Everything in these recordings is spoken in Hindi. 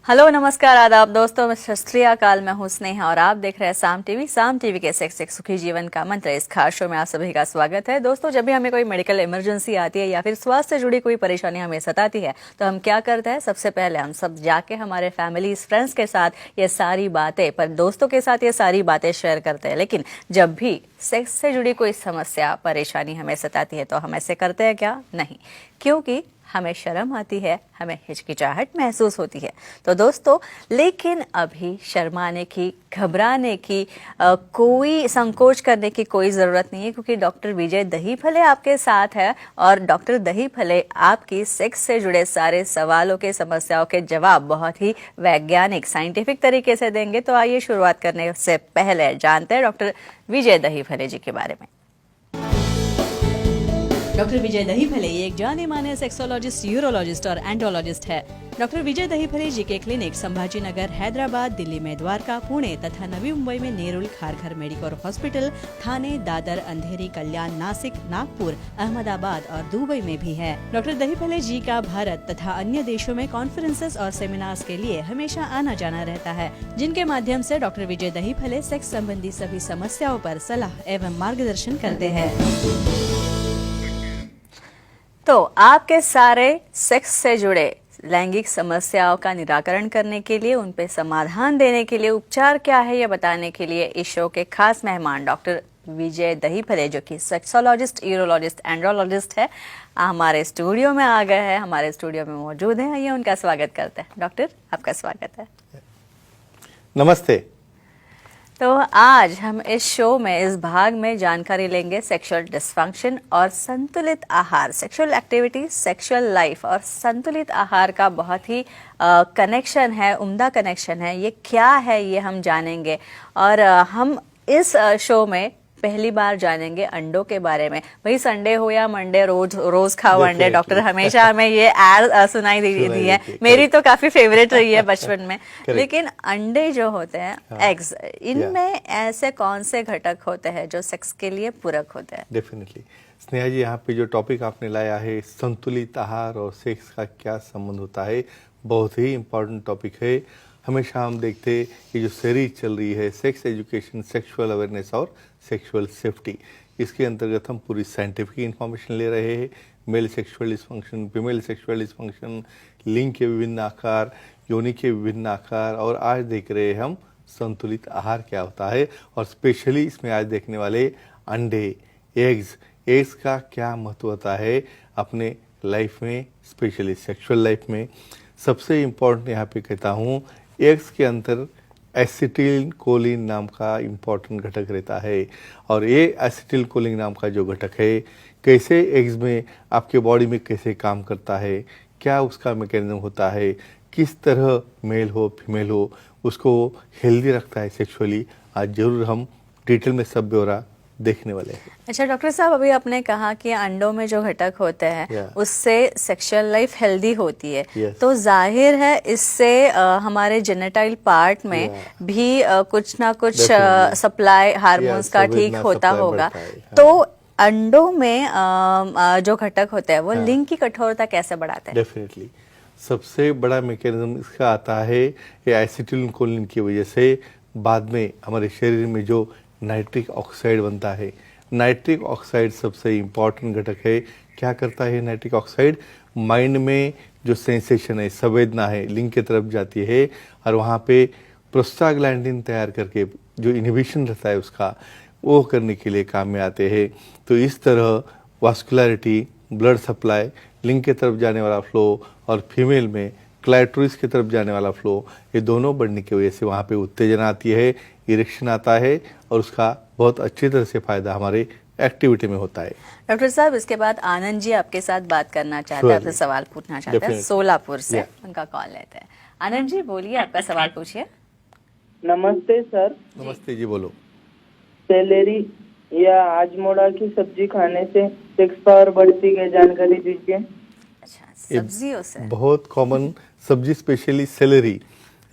हेलो नमस्कार आदाब दोस्तों, मैं सत श्री अकाल। मैं हूं स्नेहा और आप देख रहे हैं साम टीवी के सेक्स एक सुखी जीवन का मंत्र। इस खास शो में आप सभी का स्वागत है। दोस्तों, जब भी हमें कोई मेडिकल इमरजेंसी आती है या फिर स्वास्थ्य से जुड़ी कोई परेशानी हमें सताती है तो हम क्या करते हैं? सबसे पहले हम सब जाके हमारे फैमिली फ्रेंड्स के साथ ये सारी बातें, पर दोस्तों के साथ ये सारी बातें शेयर करते हैं। लेकिन जब भी सेक्स से जुड़ी कोई समस्या परेशानी हमें सताती है तो हम ऐसे करते हैं क्या? नहीं, क्योंकि हमें शर्म आती है, हमें हिचकिचाहट महसूस होती है। तो दोस्तों, लेकिन अभी शर्माने की, घबराने की, कोई संकोच करने की कोई ज़रूरत नहीं है, क्योंकि डॉक्टर विजय दहीफले आपके साथ है और डॉक्टर दहीफले आपकी सेक्स से जुड़े सारे सवालों के, समस्याओं के जवाब बहुत ही वैज्ञानिक, साइंटिफिक तरीके से देंगे। तो आइए शुरुआत करने से पहले जानते हैं डॉक्टर विजय दहीफले जी के बारे में। डॉक्टर विजय दहीफले ये एक जाने माने सेक्सोलॉजिस्ट, यूरोलॉजिस्ट और एंडोलॉजिस्ट है। डॉक्टर विजय दहीफले जी के क्लिनिक संभाजी नगर, हैदराबाद, दिल्ली में द्वारका, पुणे तथा नवी मुंबई में नेरुल, खारघर मेडिकोर हॉस्पिटल, थाने, दादर, अंधेरी, कल्याण, नासिक, नागपुर, अहमदाबाद और दुबई में भी है। डॉक्टर दहीफले जी का भारत तथा अन्य देशों में कॉन्फ्रेंसेस और सेमिनार्स के लिए हमेशा आना जाना रहता है, जिनके माध्यम से डॉक्टर विजय दहीफले सेक्स संबंधी सभी समस्याओं पर सलाह एवं मार्गदर्शन करते हैं। तो आपके सारे सेक्स से जुड़े लैंगिक समस्याओं का निराकरण करने के लिए, उन पे समाधान देने के लिए, उपचार क्या है ये बताने के लिए इस शो के खास मेहमान डॉक्टर विजय दहीफले, जो कि सेक्सोलॉजिस्ट, यूरोलॉजिस्ट, एंड्रोलॉजिस्ट है, हमारे स्टूडियो में आ गए हैं, हमारे स्टूडियो में मौजूद हैं। आइए उनका स्वागत करते हैं। डॉक्टर, आपका स्वागत है। नमस्ते। तो आज हम इस शो में, इस भाग में जानकारी लेंगे सेक्सुअल डिसफंक्शन और संतुलित आहार, सेक्सुअल एक्टिविटी, सेक्सुअल लाइफ और संतुलित आहार का बहुत ही कनेक्शन है, उम्दा कनेक्शन है। ये क्या है ये हम जानेंगे और हम इस शो में पहली बार जानेंगे अंडों के बारे में। भाई संडे हो या मंडे, रोज खाओ अंडे। डॉक्टर हमेशा हमें ये एड सुनाई दी है, मेरी तो काफी फेवरेट रही है बचपन में। लेकिन अंडे जो होते हैं, एग्स, इनमें ऐसे कौन से घटक होते हैं जो सेक्स के लिए पूरक होते हैं? डेफिनेटली स्नेहा जी, यहाँ पे जो टॉपिक आपने लाया है, संतुलित आहार और सेक्स का क्या संबंध होता है, बहुत ही इम्पोर्टेंट टॉपिक है। हमेशा हम देखते हैं कि जो सीरीज चल रही है सेक्स एजुकेशन, सेक्सुअल अवेयरनेस और सेक्सुअल सेफ्टी, इसके अंतर्गत हम पूरी साइंटिफिक इंफॉर्मेशन ले रहे हैं। Male sexual dysfunction, female sexual dysfunction, लिंग के विभिन्न आकार, योनि के विभिन्न आकार, और आज देख रहे हैं हम संतुलित आहार क्या होता है। और स्पेशली इसमें आज देखने वाले अंडे, एग्स का क्या महत्व होता है अपने लाइफ में, स्पेशली सेक्सुअल लाइफ में। सबसे इम्पोर्टेंट यहाँ पे कहता हूँ, एग्स के अंदर एसिटिल कोलिन नाम का इम्पोर्टेंट घटक रहता है। और ये एसिटिल कोलिन नाम का जो घटक है, कैसे एग्स में आपके बॉडी में कैसे काम करता है, क्या उसका मैकेनिज्म होता है, किस तरह मेल हो फीमेल हो उसको हेल्दी रखता है सेक्सुअली, आज जरूर हम डिटेल में सब ब्यौरा देखने वाले हैं। अच्छा डॉक्टर साहब, अभी आपने कहा कि अंडों में जो घटक होते हैं उससे सेक्सुअल लाइफ हेल्दी होती है। तो जाहिर है इससे हमारे जेनेटाइल पार्ट में भी कुछ ना कुछ सप्लाई हार्मोन्स का ठीक होता होगा। तो अंडों में जो घटक होते हैं वो लिंग की कठोरता कैसे बढ़ाते हैं? डेफिनेटली सबसे बड़ा मैकेनिज्म इसका आता है ये एसिटिल कोलिन की वजह से। बाद में हमारे शरीर में जो नाइट्रिक ऑक्साइड बनता है, नाइट्रिक ऑक्साइड सबसे इम्पॉर्टेंट घटक है। क्या करता है नाइट्रिक ऑक्साइड? माइंड में जो सेंसेशन है, संवेदना है, लिंग की तरफ जाती है और वहाँ पे प्रोस्टाग्लैंडिन तैयार करके जो इनहिबिशन रहता है उसका, वो करने के लिए काम में आते हैं। तो इस तरह वास्कुलरिटी, ब्लड सप्लाई, लिंग की तरफ जाने वाला फ्लो और फीमेल में क्लाइटोरिस की तरफ जाने वाला फ्लो, ये दोनों बढ़ने की वजह से वहाँ पे उत्तेजना आती है, इरेक्शन आता है और उसका बहुत अच्छी तरह से फायदा हमारे एक्टिविटी में होता है। डॉक्टर साहब, इसके बाद आनंद जी आपके साथ बात करना चाहते हैं, आपसे सवाल पूछना चाहते हैं, सोलापुर से उनका कॉल लेते हैं। आनंद जी बोलिए, आपका सवाल पूछिए। नमस्ते सर। नमस्ते जी, बोलो। सेलेरी या आजमोड़ा की सब्जी खाने से सेक्स पावर बढ़ती है, जानकारी दीजिए। अच्छा, सब्जियों से? बहुत कॉमन सब्जी, स्पेशली सेलेरी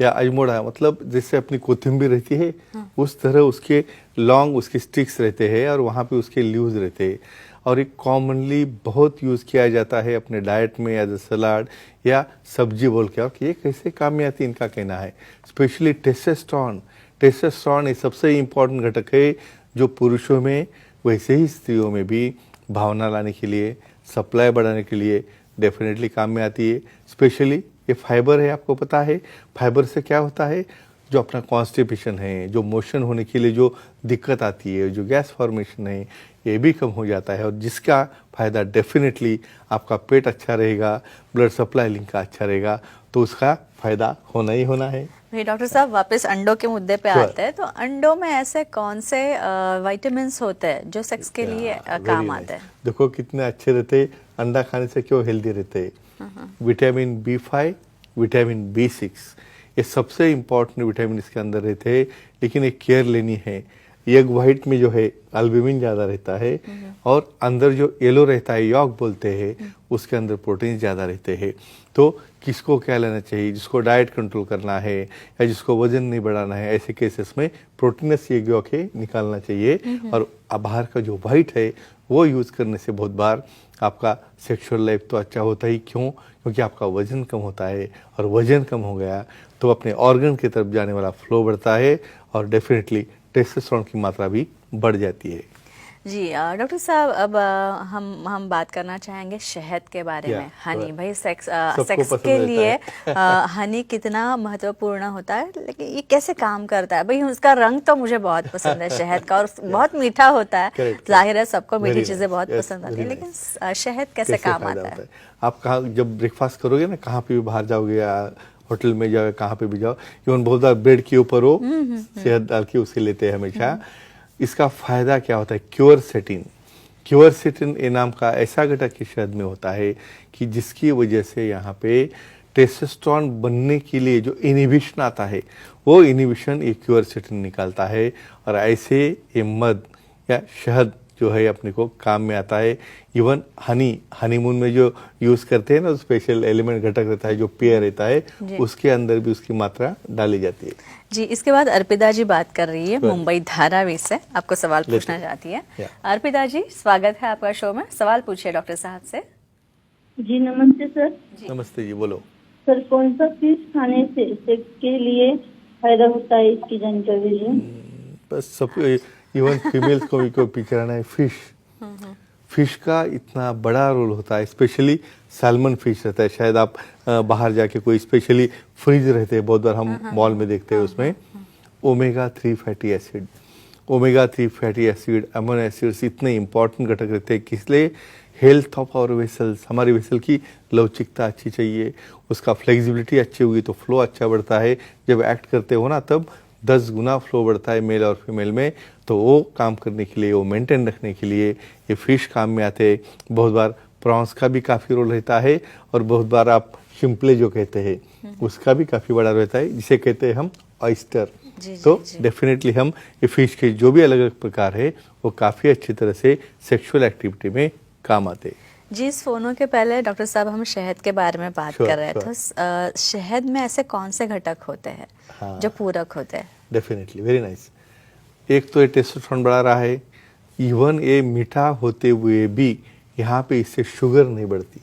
या अजमोड़ा, मतलब जैसे अपनी कोथिंबीर रहती है उस तरह उसके लॉन्ग उसके स्टिक्स रहते हैं और वहाँ पे उसके लीव्स रहते हैं। और ये कॉमनली बहुत यूज़ किया जाता है अपने डाइट में एज अ सलाड या सब्जी बोल के। और ये कैसे काम में आती है इनका कहना है, स्पेशली टेस्टोस्टेरोन। टेस्टोस्टेरोन ये सबसे इम्पॉर्टेंट घटक है जो पुरुषों में वैसे ही स्त्रियों में भी भावना लाने के लिए, सप्लाई बढ़ाने के लिए डेफिनेटली काम में आती है। स्पेशली ये फाइबर है, आपको पता है फाइबर से क्या होता है, जो अपना कॉन्स्टिपेशन है, जो मोशन होने के लिए जो दिक्कत आती है, जो गैस फॉर्मेशन है, ये भी कम हो जाता है। और जिसका फ़ायदा डेफिनेटली आपका पेट अच्छा रहेगा, ब्लड सप्लाई लिंक का अच्छा रहेगा, तो उसका फ़ायदा होना ही होना है। भाई डॉक्टर साहब वापस अंडों के मुद्दे पे Sure. आते हैं, तो अंडों में ऐसे कौन से विटामिन्स होते हैं जो सेक्स के लिए Very काम nice. आते हैं? देखो कितने अच्छे रहते, अंडा खाने से क्यों हेल्दी रहते। विटामिन B5, विटामिन B6, ये सबसे इम्पोर्टेंट विटामिन इसके अंदर रहते हैं। लेकिन एक केयर लेनी है, एग वाइट में जो है अल्बुमिन ज़्यादा रहता है, और अंदर जो येलो रहता है यॉक बोलते हैं, उसके अंदर प्रोटीन ज़्यादा रहते हैं। तो किसको क्या लेना चाहिए, जिसको डाइट कंट्रोल करना है या जिसको वजन नहीं बढ़ाना है, ऐसे केसेस में प्रोटीनस एग यॉक है निकालना चाहिए। और बाहर का जो वाइट है वो यूज़ करने से बहुत बार आपका सेक्सुअल लाइफ तो अच्छा होता ही, क्यों, क्योंकि आपका वजन कम होता है, और वजन कम हो गया तो अपने ऑर्गन की तरफ जाने वाला फ्लो बढ़ता है, और डेफिनेटली टेस्टोस्टेरोन की मात्रा भी बढ़ जाती है। जी डॉक्टर साहब, अब हम बात करना चाहेंगे शहद के बारे में। हनी, भाई सेक्स पसंद के रहता लिए हनी कितना महत्वपूर्ण होता है, लेकिन ये कैसे काम करता है? भाई उसका रंग तो मुझे बहुत पसंद है शहद का, और बहुत मीठा होता है। Correct, जाहिर है सबको मीठी Very चीजें nice. बहुत Yes, पसंद आती है, very लेकिन शहद कैसे काम फायदा आता होता है? आप कहाँ जब ब्रेकफास्ट करोगे ना, कहाँ पे भी बाहर जाओगे या होटल में जाओ, कहाँ पे भी जाओ, इवन बहुत बार ब्रेड के ऊपर हो शहद डाल के उसे लेते हैं हमेशा। इसका फायदा क्या होता है, क्यूरसेटिन। क्यूरसेटिन ये नाम का ऐसा घटक के शहद में होता है कि जिसकी वजह से यहाँ पे टेस्टोस्टेरोन बनने के लिए जो इनहिबिशन आता है, वो इनहिबिशन ये क्यूरसेटिन निकालता है। और ऐसे ये मध या शहद जो है अपने को काम में आता है। इवन हनीमून में जो यूज़ करते हैं ना, स्पेशल एलिमेंट घटक रहता है जो पेय रहता है, उसके अंदर भी उसकी मात्रा डाली जाती है। जी, इसके बाद अर्पिता जी बात कर रही है मुंबई धारावी से, आपको सवाल पूछना चाहती है। अर्पिता जी, स्वागत है आपका शो में, सवाल पूछिए डॉक्टर साहब से। जी नमस्ते सर। नमस्ते जी, बोलो। सर कौन सा फिश खाने से सेक्स के लिए फायदा होता है, इसकी जानकारी दीजिए। बस सब इवन फीमेल्स को भी कोई पिछड़ाना है, फिश का इतना बड़ा रोल होता है, स्पेशली सैल्मन फिश रहता है। शायद आप बाहर जाके कोई स्पेशली फ्रिज रहते हैं, बहुत बार हम मॉल में देखते हैं, उसमें omega 3 fatty acid, omega 3 fatty acid, amino acids इतने इंपॉर्टेंट घटक रहते हैं। किस लिए? हेल्थ ऑफ आवर वेसल्स, हमारी वेसल की लवचिकता अच्छी चाहिए, उसका फ्लेक्सिबिलिटी अच्छी होगी तो फ्लो अच्छा बढ़ता है। जब एक्ट करते हो ना, तब 10 गुना फ्लो बढ़ता है मेल और फीमेल में। तो वो काम करने के लिए, वो मेंटेन रखने के लिए ये फिश काम में आते हैं। बहुत बार प्रॉन्स का भी काफ़ी रोल रहता है, और बहुत बार आप शिम्पले जो कहते हैं उसका भी काफ़ी बड़ा रहता है, जिसे कहते हैं हम ऑयस्टर। तो डेफिनेटली हम ये फिश के जो भी अलग अलग प्रकार है वो काफ़ी अच्छी तरह से सेक्सुअल एक्टिविटी में काम आते हैं। जी, इस फोनों के पहले डॉक्टर साहब हम शहद के बारे में बात कर रहे थे। तो शहद में ऐसे कौन से घटक होते हैं जो पूरक होते हैं? Definitely, very nice. एक तो ये टेस्टोस्टेरोन बढ़ा रहा है, इवन ये मीठा होते हुए भी यहाँ पे इससे शुगर नहीं बढ़ती,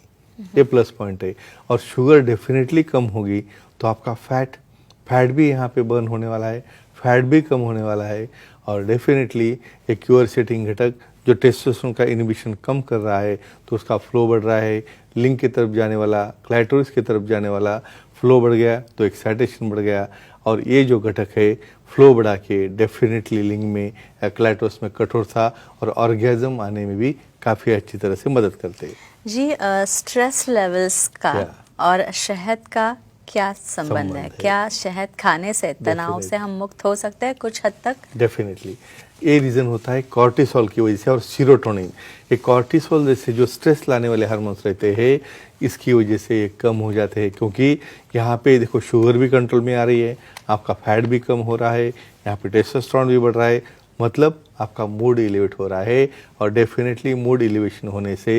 ये प्लस पॉइंट है। और शुगर डेफिनेटली कम होगी तो आपका फैट भी यहाँ पे बर्न होने वाला है, फैट भी कम होने वाला है। और डेफिनेटली ये क्यूरसेटिंग घटक जो टेस्टोस्टेरोन का इनहिबिशन कम कर रहा है, तो उसका फ्लो बढ़ रहा है, लिंग की तरफ जाने वाला, क्लाइटोरिस की तरफ जाने वाला फ्लो बढ़ गया तो एक्साइटेशन बढ़ गया। और ये जो घटक है फ्लो बढ़ा के डेफिनेटली लिंग में, क्लाइटोरिस में कठोरता और ऑर्गेज्म आने में भी काफ़ी अच्छी तरह से मदद करते हैं। जी, स्ट्रेस लेवल्स का और शहद का क्या संबंध है? क्या शहद खाने से तनाव से हम मुक्त हो सकते हैं कुछ हद तक? डेफिनेटली, ये रीज़न होता है कॉर्टिसोल की वजह से और सीरोटोनिन। ये कॉर्टिसोल जैसे जो स्ट्रेस लाने वाले हार्मोन्स रहते हैं, इसकी वजह से ये कम हो जाते हैं। क्योंकि यहाँ पे देखो शुगर भी कंट्रोल में आ रही है, आपका फैट भी कम हो रहा है, यहाँ पे टेस्टोस्टेरोन भी बढ़ रहा है, मतलब आपका मूड एलिवेट हो रहा है। और डेफिनेटली मूड एलिवेशन होने से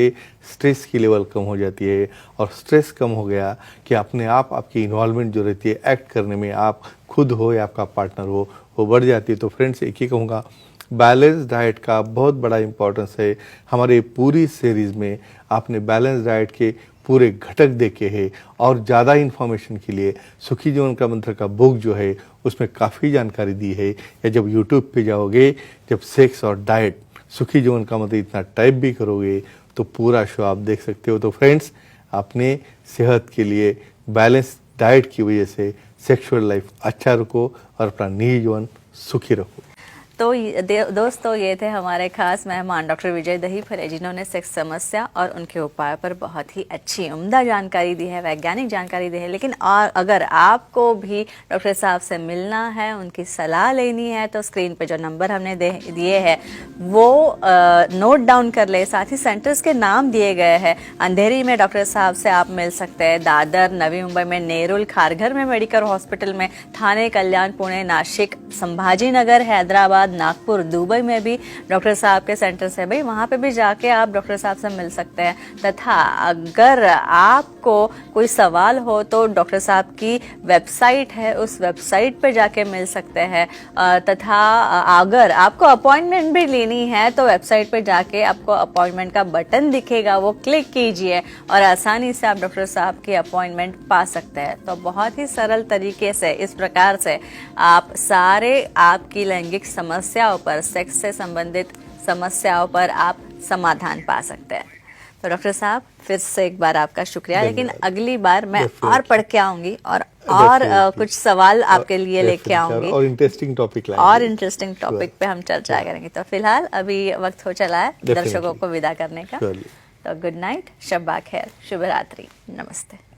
स्ट्रेस की लेवल कम हो जाती है। और स्ट्रेस कम हो गया कि अपने आप आपकी इन्वॉल्वमेंट जो रहती है एक्ट करने में, आप खुद हो या आपका पार्टनर हो, वो बढ़ जाती है। तो फ्रेंड्स, एक ही कहूँगा, बैलेंस डाइट का बहुत बड़ा इंपॉर्टेंस है। हमारे पूरी सीरीज में आपने बैलेंस डाइट के पूरे घटक देखे हैं और ज़्यादा इन्फॉर्मेशन के लिए सुखी जीवन का मंत्र का बुक जो है उसमें काफ़ी जानकारी दी है। या जब यूट्यूब पे जाओगे, जब सेक्स और डाइट सुखी जीवन का मंत्र इतना टाइप भी करोगे तो पूरा शो आप देख सकते हो। तो फ्रेंड्स, अपने सेहत के लिए बैलेंस डाइट की वजह से सेक्सुअल लाइफ अच्छा रखो और अपना निजी जीवन सुखी रखो। तो दोस्तों, ये थे हमारे खास मेहमान डॉक्टर विजय दहीफले, जिन्होंने सेक्स समस्या और उनके उपाय पर बहुत ही अच्छी उम्दा जानकारी दी है, वैज्ञानिक जानकारी दी है। लेकिन और अगर आपको भी डॉक्टर साहब से मिलना है, उनकी सलाह लेनी है, तो स्क्रीन पे जो नंबर हमने दिए हैं वो नोट डाउन कर ले। साथ ही सेंटर्स के नाम दिए गए हैं। अंधेरी में डॉक्टर साहब से आप मिल सकते हैं, दादर, नवी मुंबई में नेरुल, खारघर में मेडिकल हॉस्पिटल में, थाने, कल्याण, पुणे, नासिक, संभाजी नगर, हैदराबाद, नागपुर, दुबई में भी डॉक्टर साहब के सेंटर्स है भाई, वहाँ पे भी जाके आप डॉक्टर साहब से मिल सकते हैं। तथा अगर आपको कोई सवाल हो तो डॉक्टर साहब की वेबसाइट है, उस वेबसाइट पे जाके मिल सकते हैं। तथा अगर आपको अपॉइंटमेंट भी लेनी है तो वेबसाइट पे जाके आपको अपॉइंटमेंट का बटन दिखेगा, वो क्लिक कीजिए और आसानी से आप डॉक्टर साहब की अपॉइंटमेंट पा सकते हैं। तो बहुत ही सरल तरीके से इस प्रकार से आप सारे आपकी लैंगिक समस्याओं पर, सेक्स से संबंधित समस्याओं पर आप समाधान पा सकते हैं। तो डॉक्टर साहब, फिर से एक बार आपका शुक्रिया। लेकिन अगली बार मैं और पढ़ के आऊंगी और कुछ सवाल आपके लिए लेके आऊंगी और इंटरेस्टिंग टॉपिक पे हम चर्चा करेंगे। तो फिलहाल अभी वक्त हो चला है दर्शकों को विदा करने का। तो गुड नाइट, शब्बा खैर, शुभ रात्रि, नमस्ते।